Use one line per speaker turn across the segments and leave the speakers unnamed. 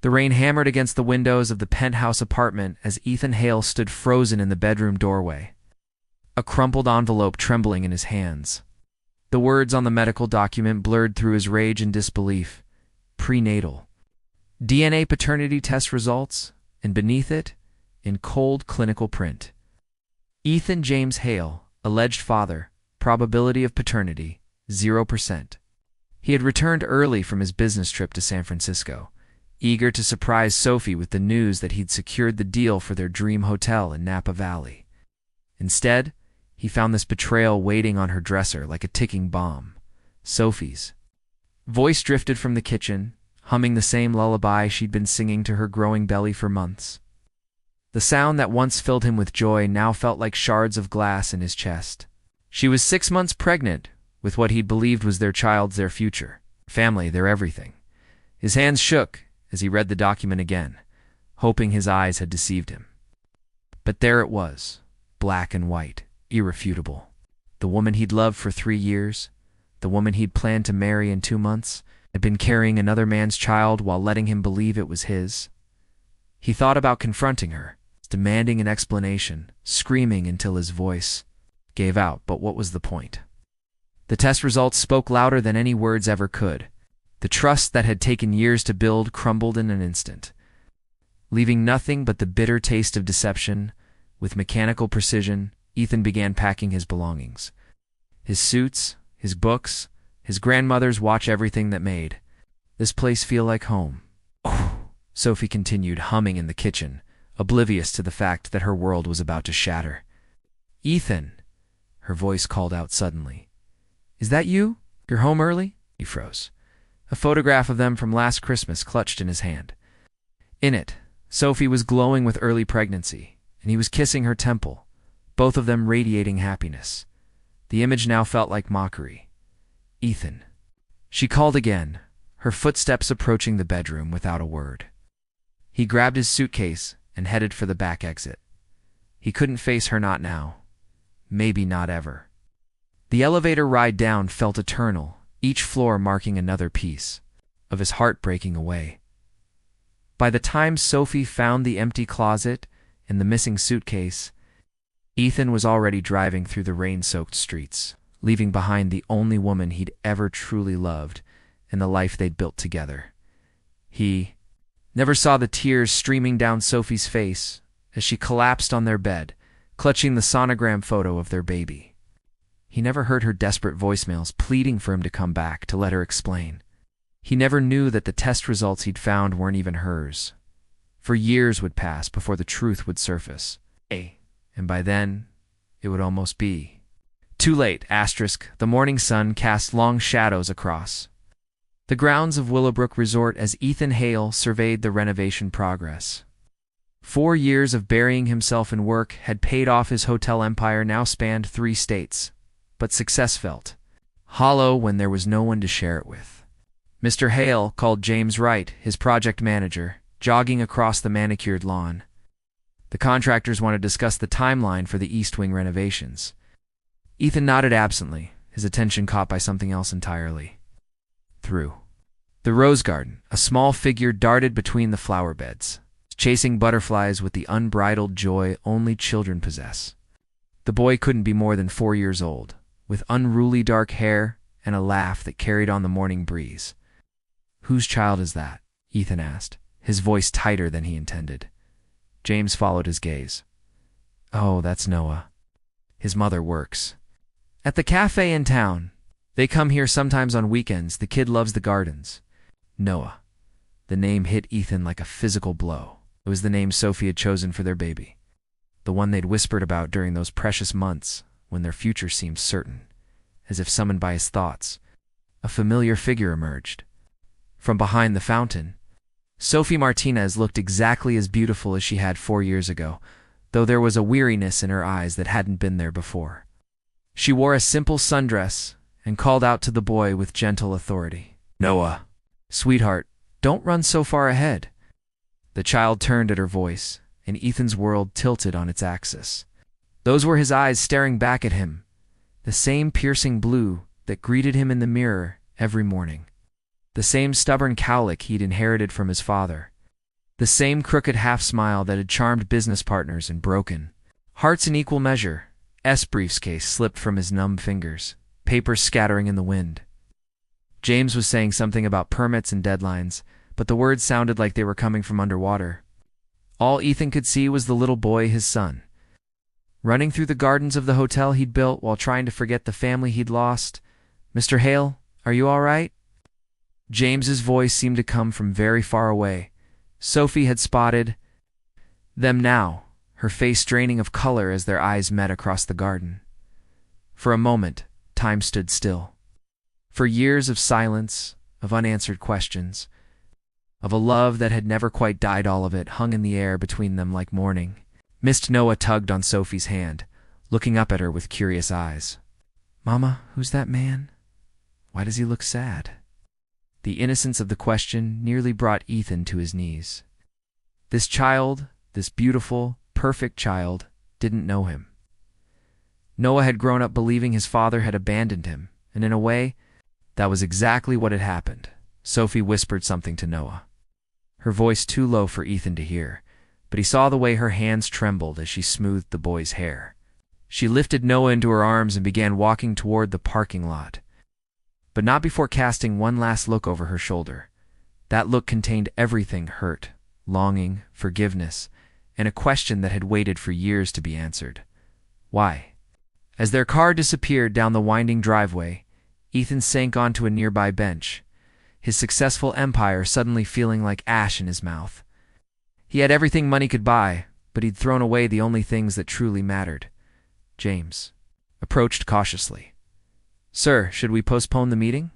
The rain hammered against the windows of the penthouse apartment as Ethan Hale stood frozen in the bedroom doorway, a crumpled envelope trembling in his hands. The words on the medical document blurred through his rage and disbelief. Prenatal. DNA paternity test results, and beneath it, in cold clinical print, Ethan James Hale, alleged father, probability of paternity, 0%. He had returned early from his business trip to San Francisco, eager to surprise Sophie with the news that he'd secured the deal for their dream hotel in Napa Valley. Instead, he found this betrayal waiting on her dresser like a ticking bomb. Sophie's voice drifted from the kitchen, humming the same lullaby she'd been singing to her growing belly for months. The sound that once filled him with joy now felt like shards of glass in his chest. She was 6 months pregnant with what he'd believed was their child's their future, family, their everything. His hands shook as he read the document again, hoping his eyes had deceived him. But there it was, black and white, irrefutable. The woman he'd loved for 3 years, the woman he'd planned to marry in 2 months, had been carrying another man's child while letting him believe it was his. He thought about confronting her, demanding an explanation, screaming until his voice gave out, but what was the point? The test results spoke louder than any words ever could. The trust that had taken years to build crumbled in an instant, leaving nothing but the bitter taste of deception. With mechanical precision, Ethan began packing his belongings. His suits, his books, his grandmother's watch, everything that made this place feel like home. Oh, Sophie continued, humming in the kitchen, oblivious to the fact that her world was about to shatter. Ethan, her voice called out suddenly. Is that you? You're home early? He froze. A photograph of them from last Christmas clutched in his hand. In it, Sophie was glowing with early pregnancy, and he was kissing her temple, both of them radiating happiness. The image now felt like mockery. Ethan. She called again, her footsteps approaching the bedroom without a word. He grabbed his suitcase and headed for the back exit. He couldn't face her, not now. Maybe not ever. The elevator ride down felt eternal, each floor marking another piece of his heart breaking away. By the time Sophie found the empty closet and the missing suitcase, Ethan was already driving through the rain-soaked streets, leaving behind the only woman he'd ever truly loved and the life they'd built together. He never saw the tears streaming down Sophie's face as she collapsed on their bed, clutching the sonogram photo of their baby. He never heard her desperate voicemails pleading for him to come back, to let her explain. He never knew that the test results he'd found weren't even hers. For years would pass before the truth would surface. And by then, it would almost be too late. The morning sun cast long shadows across the grounds of Willowbrook Resort as Ethan Hale surveyed the renovation progress. 4 years of burying himself in work had paid off. His hotel empire now spanned 3 states, but success felt hollow when there was no one to share it with. Mr. Hale called James Wright, his project manager, jogging across the manicured lawn. The contractors wanted to discuss the timeline for the East Wing renovations. Ethan nodded absently, his attention caught by something else entirely. Through the rose garden, a small figure darted between the flower beds, chasing butterflies with the unbridled joy only children possess. The boy couldn't be more than 4 years old, with unruly dark hair and a laugh that carried on the morning breeze. Whose child is that? Ethan asked, his voice tighter than he intended. James followed his gaze. Oh, that's Noah. His mother works at the cafe in town. They come here sometimes on weekends. The kid loves the gardens. Noah. The name hit Ethan like a physical blow. It was the name Sophie had chosen for their baby. The one they'd whispered about during those precious months when their future seemed certain. As if summoned by his thoughts, a familiar figure emerged. From behind the fountain, Sophie Martinez looked exactly as beautiful as she had 4 years ago, though there was a weariness in her eyes that hadn't been there before. She wore a simple sundress and called out to the boy with gentle authority. Noah. Sweetheart, don't run so far ahead. The child turned at her voice, and Ethan's world tilted on its axis. Those were his eyes staring back at him, the same piercing blue that greeted him in the mirror every morning. The same stubborn cowlick he'd inherited from his father. The same crooked half-smile that had charmed business partners and broken hearts in equal measure. Briefcase slipped from his numb fingers, papers scattering in the wind. James was saying something about permits and deadlines, but the words sounded like they were coming from underwater. All Ethan could see was the little boy, his son, running through the gardens of the hotel he'd built while trying to forget the family he'd lost. "Mr. Hale, are you all right?" James's voice seemed to come from very far away. Sophie had spotted them now, her face draining of color as their eyes met across the garden. For a moment, time stood still. For years of silence, of unanswered questions, of a love that had never quite died, all of it hung in the air between them like morning. Noah tugged on Sophie's hand, looking up at her with curious eyes. "Mama, who's that man? Why does he look sad?" The innocence of the question nearly brought Ethan to his knees. This child, this beautiful, perfect child, didn't know him. Noah had grown up believing his father had abandoned him, and in a way, that was exactly what had happened. Sophie whispered something to Noah, her voice too low for Ethan to hear, but he saw the way her hands trembled as she smoothed the boy's hair. She lifted Noah into her arms and began walking toward the parking lot, but not before casting one last look over her shoulder. That look contained everything: hurt, longing, forgiveness, and a question that had waited for years to be answered. Why? As their car disappeared down the winding driveway, Ethan sank onto a nearby bench, his successful empire suddenly feeling like ash in his mouth. He had everything money could buy, but he'd thrown away the only things that truly mattered. James approached cautiously. "Sir, should we postpone the meeting?"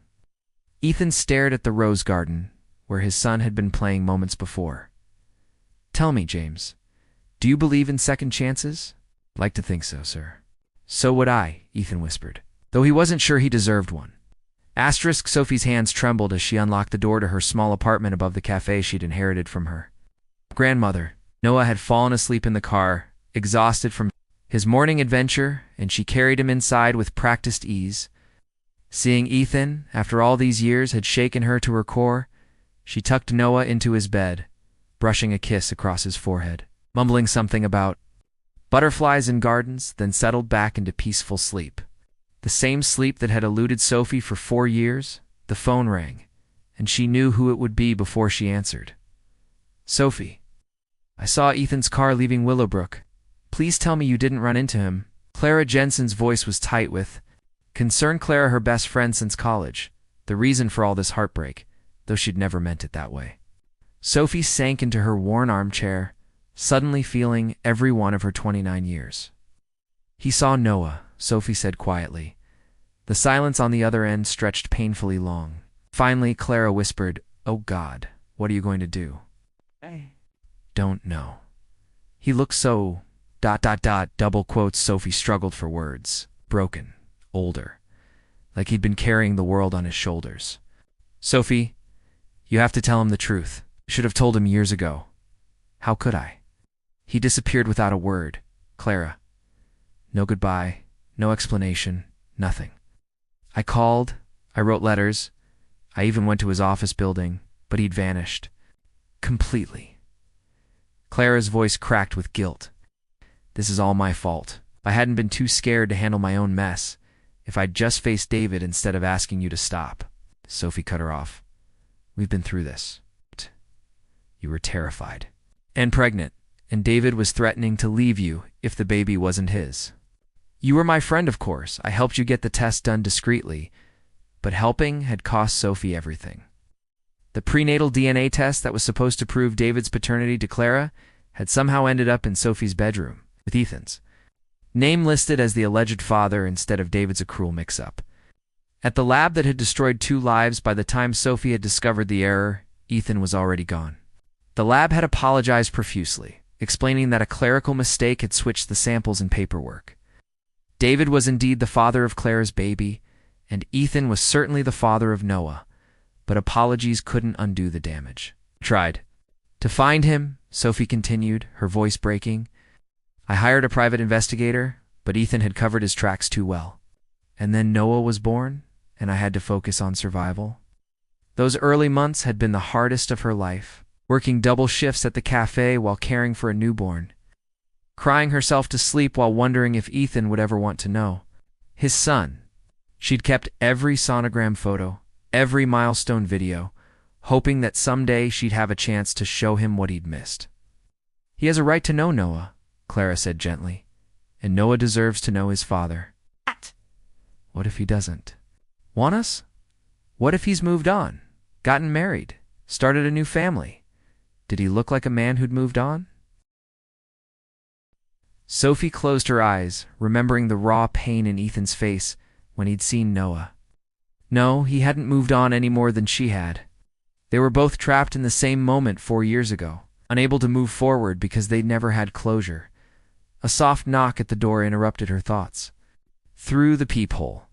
Ethan stared at the rose garden, where his son had been playing moments before. "Tell me, James, do you believe in second chances?" "Like to think so, sir." "So would I," Ethan whispered, though he wasn't sure he deserved one. Sophie's hands trembled as she unlocked the door to her small apartment above the cafe she'd inherited from her grandmother. Noah had fallen asleep in the car, exhausted from his morning adventure, and she carried him inside with practiced ease. Seeing Ethan, after all these years, had shaken her to her core, she tucked Noah into his bed, brushing a kiss across his forehead, mumbling something about butterflies and gardens, then settled back into peaceful sleep. The same sleep that had eluded Sophie for 4 years. The phone rang, and she knew who it would be before she answered. "Sophie, I saw Ethan's car leaving Willowbrook. Please tell me you didn't run into him." Clara Jensen's voice was tight with concern. Clara, her best friend since college, the reason for all this heartbreak, though she'd never meant it that way. Sophie sank into her worn armchair, suddenly feeling every one of her 29 years. "He saw Noah," Sophie said quietly. The silence on the other end stretched painfully long. Finally, Clara whispered, "Oh God, what are you going to do?" "I don't know. He looks so... ... double quotes." Sophie struggled for words. "Broken, older, like he'd been carrying the world on his shoulders." "Sophie, you have to tell him the truth. Should have told him years ago." "How could I?" "He disappeared without a word, Clara. No goodbye, no explanation, nothing. I called, I wrote letters, I even went to his office building, but he'd vanished. Completely." Clara's voice cracked with guilt. "This is all my fault. If I hadn't been too scared to handle my own mess, if I'd just faced David instead of asking you to stop." Sophie cut her off. "We've been through this. You were terrified. And pregnant, and David was threatening to leave you if the baby wasn't his. You were my friend, of course. I helped you get the test done discreetly, but helping had cost Sophie everything. The prenatal DNA test that was supposed to prove David's paternity to Clara had somehow ended up in Sophie's bedroom, with Ethan's name listed as the alleged father instead of David's. A cruel mix-up. At the lab that had destroyed 2 lives, by the time Sophie had discovered the error, Ethan was already gone. The lab had apologized profusely, explaining that a clerical mistake had switched the samples and paperwork. David was indeed the father of Clara's baby, and Ethan was certainly the father of Noah, but apologies couldn't undo the damage. "Tried to find him," Sophie continued, her voice breaking. "I hired a private investigator, but Ethan had covered his tracks too well. And then Noah was born, and I had to focus on survival. Those early months had been the hardest of her life. working double shifts at the cafe while caring for a newborn, crying herself to sleep while wondering if Ethan would ever want to know. His son. She'd kept every sonogram photo, every milestone video, hoping that someday she'd have a chance to show him what he'd missed. He has a right to know Noah, Clara said gently, and Noah deserves to know his father. What if he doesn't? Want us? What if he's moved on, gotten married, started a new family? Did he look like a man who'd moved on? Sophie closed her eyes, remembering the raw pain in Ethan's face when he'd seen Noah. No, he hadn't moved on any more than she had. They were both trapped in the same moment 4 years ago, unable to move forward because they'd never had closure. A soft knock at the door interrupted her thoughts. Through the peephole,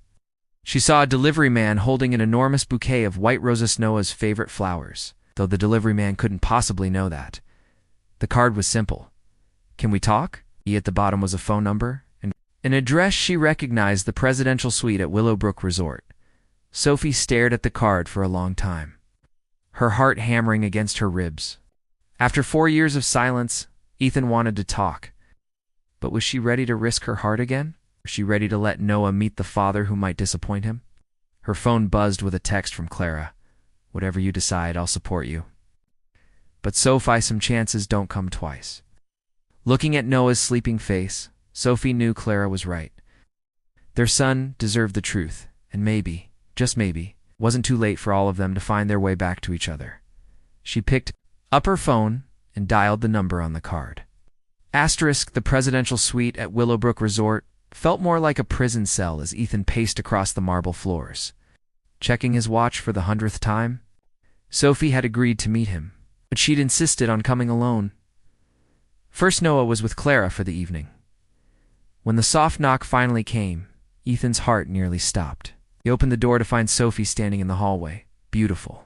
she saw a delivery man holding an enormous bouquet of white roses, Noah's favorite flowers, though the delivery man couldn't possibly know that. The card was simple. Can we talk? At the bottom was a phone number, and an address she recognized, the presidential suite at Willowbrook Resort. Sophie stared at the card for a long time, her heart hammering against her ribs. After 4 years of silence, Ethan wanted to talk. But was she ready to risk her heart again? Was she ready to let Noah meet the father who might disappoint him? Her phone buzzed with a text from Clara. Whatever you decide, I'll support you. But Sophie, some chances don't come twice. Looking at Noah's sleeping face, Sophie knew Clara was right. Their son deserved the truth, and maybe, just maybe, it wasn't too late for all of them to find their way back to each other. She picked up her phone and dialed the number on the card. Asterisk, the presidential suite at Willowbrook Resort felt more like a prison cell as Ethan paced across the marble floors. Checking his watch for the 100th time, Sophie had agreed to meet him, but she'd insisted on coming alone. First, Noah was with Clara for the evening. When the soft knock finally came, Ethan's heart nearly stopped. He opened the door to find Sophie standing in the hallway, beautiful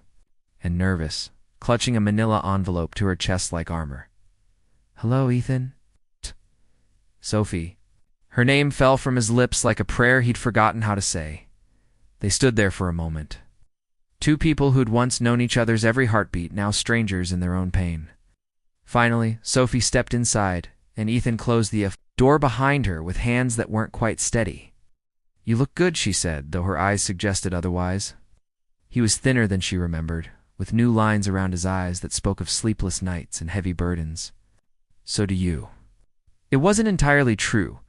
and nervous, clutching a manila envelope to her chest like armor. Hello, Ethan. Sophie. Her name fell from his lips like a prayer he'd forgotten how to say. They stood there for a moment. Two people who'd once known each other's every heartbeat, now strangers in their own pain. Finally, Sophie stepped inside, and Ethan closed the door behind her with hands that weren't quite steady. You look good, she said, though her eyes suggested otherwise. He was thinner than she remembered, with new lines around his eyes that spoke of sleepless nights and heavy burdens. So do you. It wasn't entirely true.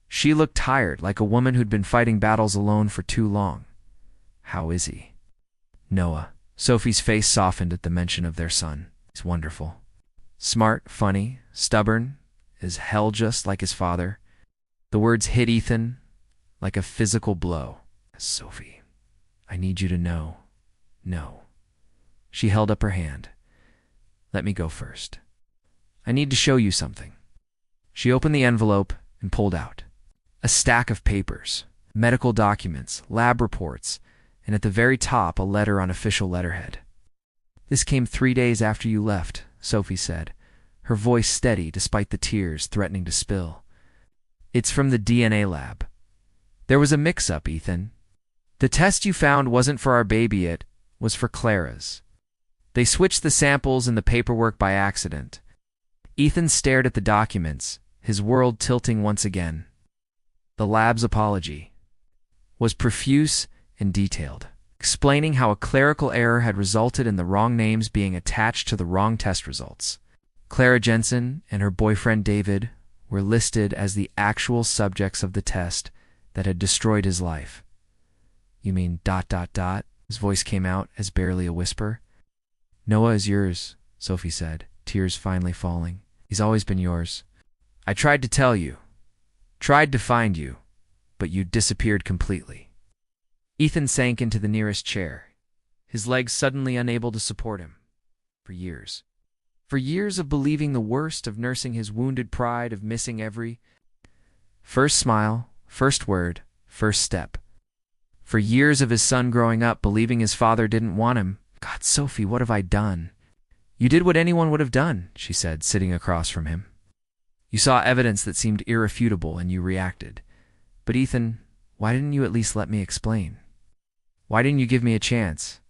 She looked tired, like a woman who'd been fighting battles alone for too long. How is he? Noah. Sophie's face softened at the mention of their son. He's wonderful. Smart, funny, stubborn, as hell, just like his father. The words hit Ethan like a physical blow. Sophie, I need you to know. No. She held up her hand. Let me go first. I need to show you something. She opened the envelope and pulled out a stack of papers, medical documents, lab reports, and at the very top, a letter on official letterhead. This came 3 days after you left, Sophie said, her voice steady despite the tears threatening to spill. It's from the DNA lab. There was a mix-up, Ethan. The test you found wasn't for our baby, it was for Clara's. They switched the samples and the paperwork by accident. Ethan stared at the documents, his world tilting once again. The lab's apology was profuse and detailed, explaining how a clerical error had resulted in the wrong names being attached to the wrong test results. Clara Jensen and her boyfriend David were listed as the actual subjects of the test that had destroyed his life. You mean ... His voice came out as barely a whisper. Noah is yours, Sophie said, tears finally falling. He's always been yours. I tried to tell you, tried to find you, but you disappeared completely. Ethan sank into the nearest chair, his legs suddenly unable to support him. For years. For years of believing the worst, of nursing his wounded pride, of missing every first smile, first word, first step. For years of his son growing up, believing his father didn't want him. God, Sophie, what have I done? You did what anyone would have done, she said, sitting across from him. You saw evidence that seemed irrefutable and you reacted. But Ethan, why didn't you at least let me explain? Why didn't you give me a chance?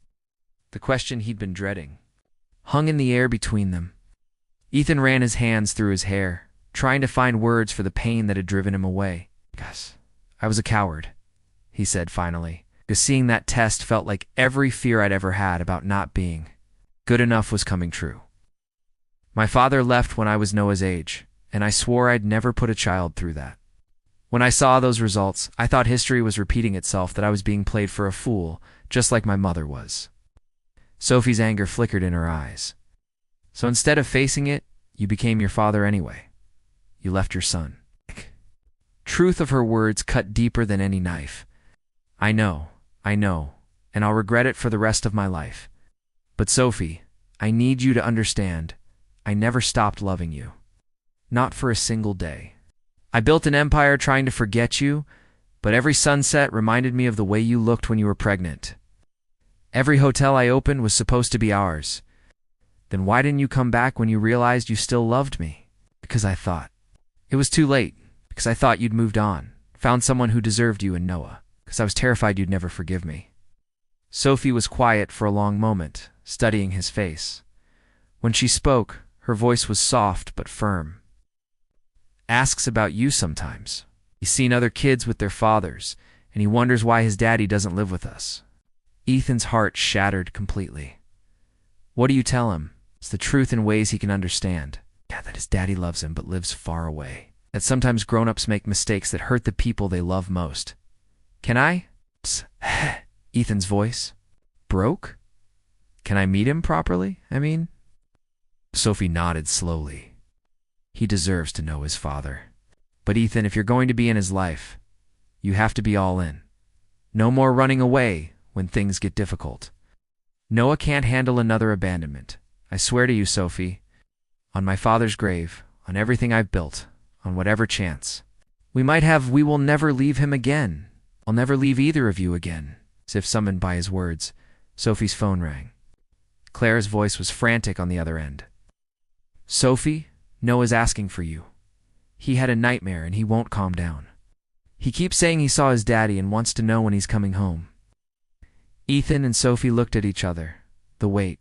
The question he'd been dreading. hung in the air between them. Ethan ran his hands through his hair, trying to find words for the pain that had driven him away. "Gus, I was a coward," he said finally, because seeing that test felt like every fear I'd ever had about not being good enough was coming true. My father left when I was Noah's age, and I swore I'd never put a child through that. When I saw those results, I thought history was repeating itself, that I was being played for a fool, just like my mother was. Sophie's anger flickered in her eyes. "So instead of facing it, you became your father anyway. You left your son." Truth of her words cut deeper than any knife. I know, and I'll regret it for the rest of my life. But Sophie, I need you to understand, I never stopped loving you. Not for a single day. I built an empire trying to forget you, but every sunset reminded me of the way you looked when you were pregnant. Every hotel I opened was supposed to be ours. Then why didn't you come back when you realized you still loved me? Because I thought. It was too late, because I thought you'd moved on, found someone who deserved you in Noah, because I was terrified you'd never forgive me. Sophie was quiet for a long moment, studying his face. When she spoke, her voice was soft but firm. "Asks about you sometimes. He's seen other kids with their fathers, and he wonders why his daddy doesn't live with us." Ethan's heart shattered completely. What do you tell him? It's the truth in ways he can understand. Yeah, that his daddy loves him but lives far away. That sometimes grown-ups make mistakes that hurt the people they love most. Can I? Ethan's voice broke. Can I meet him properly, I mean? Sophie nodded slowly. He deserves to know his father. But Ethan, if you're going to be in his life, you have to be all in. No more running away when things get difficult. Noah can't handle another abandonment. I swear to you, Sophie, on my father's grave, on everything I've built, on whatever chance. We will never leave him again. I'll never leave either of you again. As if summoned by his words, Sophie's phone rang. Claire's voice was frantic on the other end. "Sophie, Noah's asking for you. He had a nightmare and he won't calm down. He keeps saying he saw his daddy and wants to know when he's coming home." Ethan and Sophie looked at each other, the weight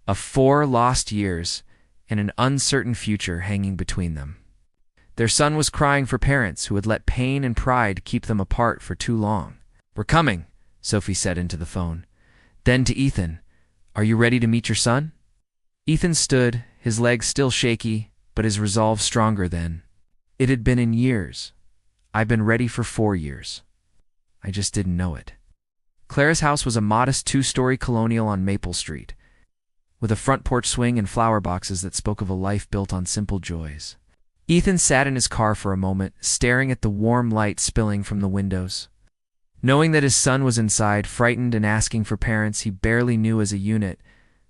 of 4 lost years and an uncertain future hanging between them. Their son was crying for parents who had let pain and pride keep them apart for too long. "We're coming," Sophie said into the phone. Then to Ethan, "Are you ready to meet your son?" Ethan stood, his legs still shaky, but his resolve stronger than it had been in years. "I've been ready for 4 years. I just didn't know it." Claire's house was a modest 2-story colonial on Maple Street, with a front porch swing and flower boxes that spoke of a life built on simple joys. Ethan sat in his car for a moment, staring at the warm light spilling from the windows. Knowing that his son was inside, frightened and asking for parents he barely knew as a unit,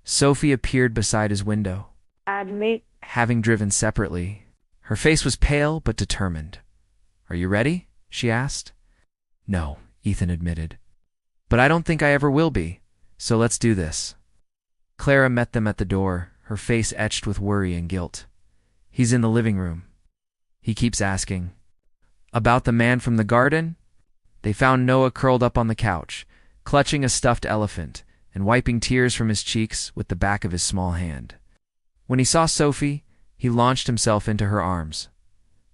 Sophie appeared beside his window. Having driven separately, her face was pale but determined. "Are you ready?" she asked. "No," Ethan admitted. "But I don't think I ever will be, so let's do this." Clara met them at the door, her face etched with worry and guilt. "He's in the living room. He keeps asking." "About the man from the garden?" They found Noah curled up on the couch, clutching a stuffed elephant and wiping tears from his cheeks with the back of his small hand. When he saw Sophie, he launched himself into her arms.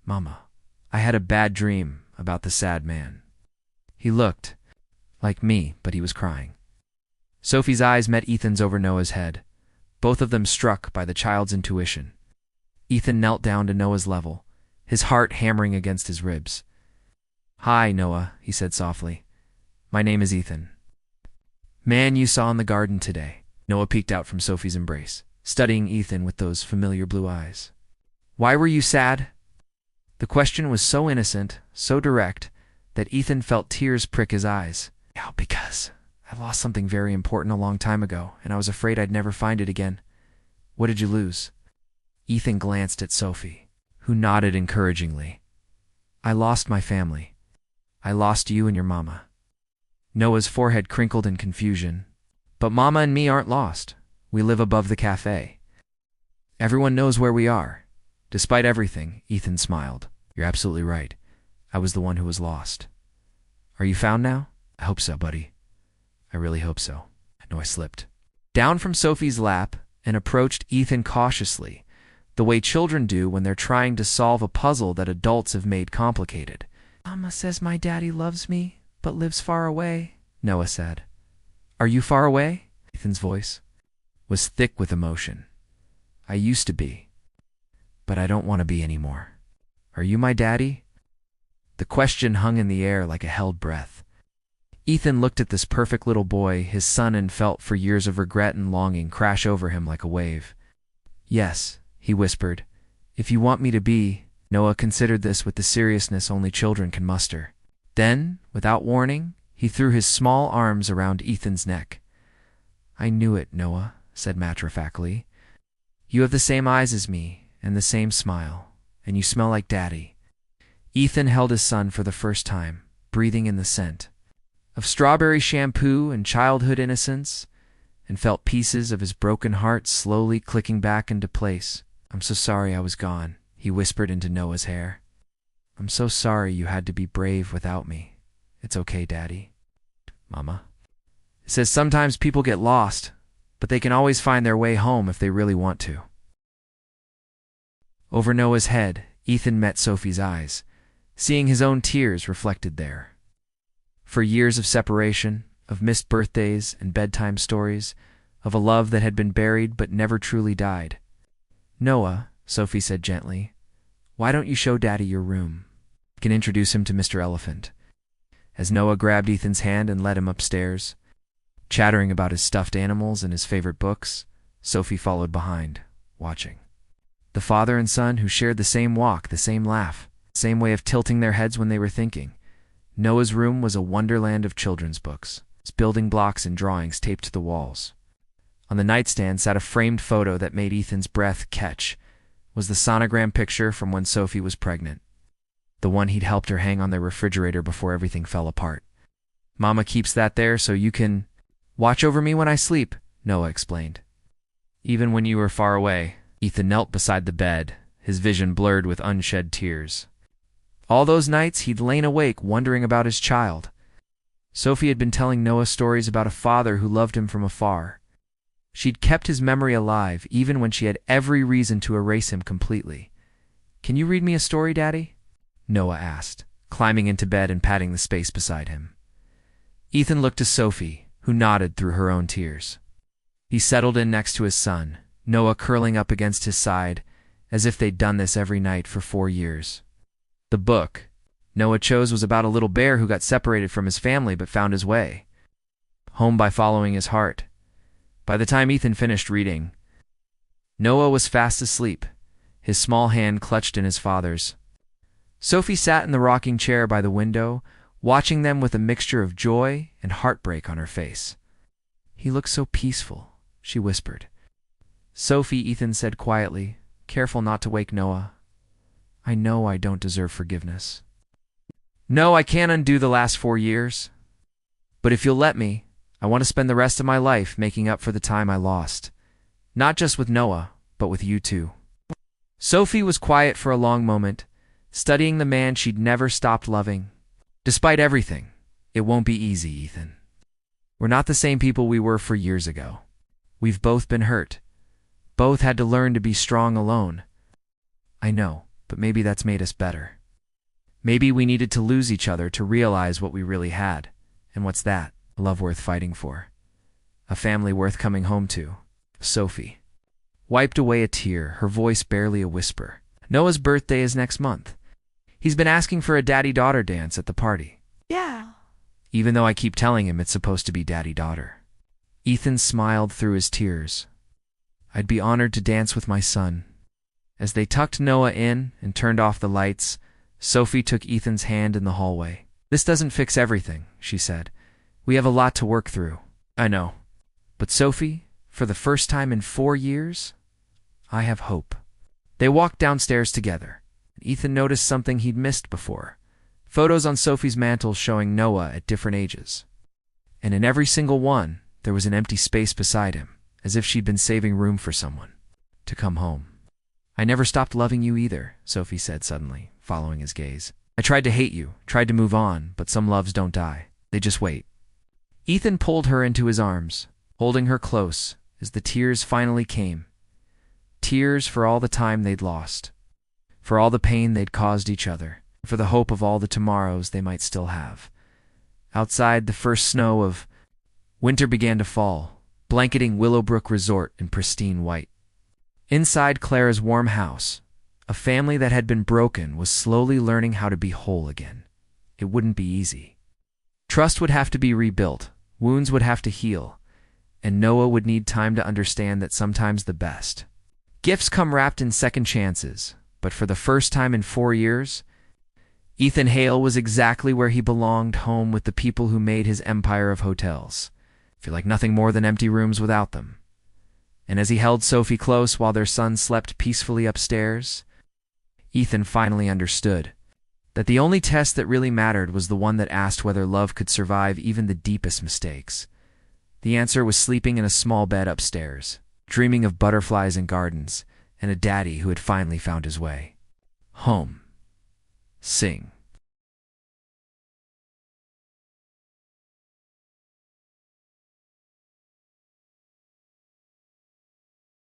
"Mama, I had a bad dream about the sad man. He looked like me, but he was crying." Sophie's eyes met Ethan's over Noah's head, both of them struck by the child's intuition. Ethan knelt down to Noah's level, his heart hammering against his ribs. "Hi, Noah," he said softly. "My name is Ethan." "Man you saw in the garden today." Noah peeked out from Sophie's embrace, studying Ethan with those familiar blue eyes. "Why were you sad?" The question was so innocent, so direct, that Ethan felt tears prick his eyes. "Yeah, because I lost something very important a long time ago, and I was afraid I'd never find it again." "What did you lose?" Ethan glanced at Sophie, who nodded encouragingly. "I lost my family. I lost you and your mama." Noah's forehead crinkled in confusion. "But Mama and me aren't lost. We live above the cafe. Everyone knows where we are." Despite everything, Ethan smiled. "You're absolutely right. I was the one who was lost. Are you found now?" "I hope so, buddy. I really hope so." I know I slipped. Down from Sophie's lap, and approached Ethan cautiously, the way children do when they're trying to solve a puzzle that adults have made complicated. "Mama says my daddy loves me, but lives far away," Noah said. "Are you far away?" Ethan's voice was thick with emotion. "I used to be, but I don't want to be anymore. Are you my daddy?" The question hung in the air like a held breath. Ethan looked at this perfect little boy, his son, and felt for years of regret and longing crash over him like a wave. "Yes," he whispered. "If you want me to be." Noah considered this with the seriousness only children can muster. Then, without warning, he threw his small arms around Ethan's neck. "I knew it, Noah," said matter-of-factly. "You have the same eyes as me, and the same smile, and you smell like Daddy." Ethan held his son for the first time, breathing in the scent of strawberry shampoo and childhood innocence, and felt pieces of his broken heart slowly clicking back into place. "I'm so sorry I was gone," he whispered into Noah's hair. "I'm so sorry you had to be brave without me. It's okay, Daddy." "Mama says sometimes people get lost, but they can always find their way home if they really want to." Over Noah's head, Ethan met Sophie's eyes, seeing his own tears reflected there. For years of separation, of missed birthdays and bedtime stories, of a love that had been buried but never truly died. "Noah," Sophie said gently, "why don't you show Daddy your room? You can introduce him to Mr. Elephant." As Noah grabbed Ethan's hand and led him upstairs, chattering about his stuffed animals and his favorite books, Sophie followed behind, watching. The father and son who shared the same walk, the same laugh, the same way of tilting their heads when they were thinking. Noah's room was a wonderland of children's books, its building blocks and drawings taped to the walls. On the nightstand sat a framed photo that made Ethan's breath catch. Was the sonogram picture from when Sophie was pregnant, the one he'd helped her hang on the refrigerator before everything fell apart. "Mama keeps that there so you can watch over me when I sleep," Noah explained. "Even when you were far away." Ethan knelt beside the bed, his vision blurred with unshed tears. All those nights he'd lain awake wondering about his child. Sophie had been telling Noah stories about a father who loved him from afar. She'd kept his memory alive even when she had every reason to erase him completely. "Can you read me a story, Daddy?" Noah asked, climbing into bed and patting the space beside him. Ethan looked to Sophie, who nodded through her own tears. He settled in next to his son, Noah curling up against his side, as if they'd done this every night for 4 years. The book Noah chose was about a little bear who got separated from his family but found his way home by following his heart. By the time Ethan finished reading, Noah was fast asleep, his small hand clutched in his father's. Sophie sat in the rocking chair by the window, watching them with a mixture of joy and heartbreak on her face. "He looks so peaceful," she whispered. "Sophie," Ethan said quietly, careful not to wake Noah, "I know I don't deserve forgiveness. No, I can't undo the last 4 years. But if you'll let me, I want to spend the rest of my life making up for the time I lost. Not just with Noah, but with you too." Sophie was quiet for a long moment, studying the man she'd never stopped loving. "Despite everything, it won't be easy, Ethan. We're not the same people we were 4 years ago. We've both been hurt. Both had to learn to be strong alone. I know, but maybe that's made us better. Maybe we needed to lose each other to realize what we really had. And what's that? A love worth fighting for. A family worth coming home to." Sophie wiped away a tear, her voice barely a whisper. "Noah's birthday is next month. He's been asking for a daddy-daughter dance at the party."
"Yeah."
"Even though I keep telling him it's supposed to be daddy-daughter." Ethan smiled through his tears. "I'd be honored to dance with my son." As they tucked Noah in and turned off the lights, Sophie took Ethan's hand in the hallway. "This doesn't fix everything," she said. "We have a lot to work through." "I know. But Sophie, for the first time in 4 years, I have hope." They walked downstairs together. Ethan noticed something he'd missed before. Photos on Sophie's mantle showing Noah at different ages. And in every single one, there was an empty space beside him, as if she'd been saving room for someone to come home. "I never stopped loving you either," Sophie said suddenly, following his gaze. "I tried to hate you, tried to move on, but some loves don't die. They just wait." Ethan pulled her into his arms, holding her close, as the tears finally came. Tears for all the time they'd lost, for all the pain they'd caused each other, for the hope of all the tomorrows they might still have. Outside, the first snow of winter began to fall, blanketing Willowbrook Resort in pristine white. Inside Clara's warm house, a family that had been broken was slowly learning how to be whole again. It wouldn't be easy. Trust would have to be rebuilt, wounds would have to heal, and Noah would need time to understand that sometimes the best gifts come wrapped in second chances. But for the first time in 4 years, Ethan Hale was exactly where he belonged, home with the people who made his empire of hotels feel like nothing more than empty rooms without them. And as he held Sophie close while their son slept peacefully upstairs, Ethan finally understood that the only test that really mattered was the one that asked whether love could survive even the deepest mistakes. The answer was sleeping in a small bed upstairs, dreaming of butterflies and gardens, and a daddy who had finally found his way home. Sing.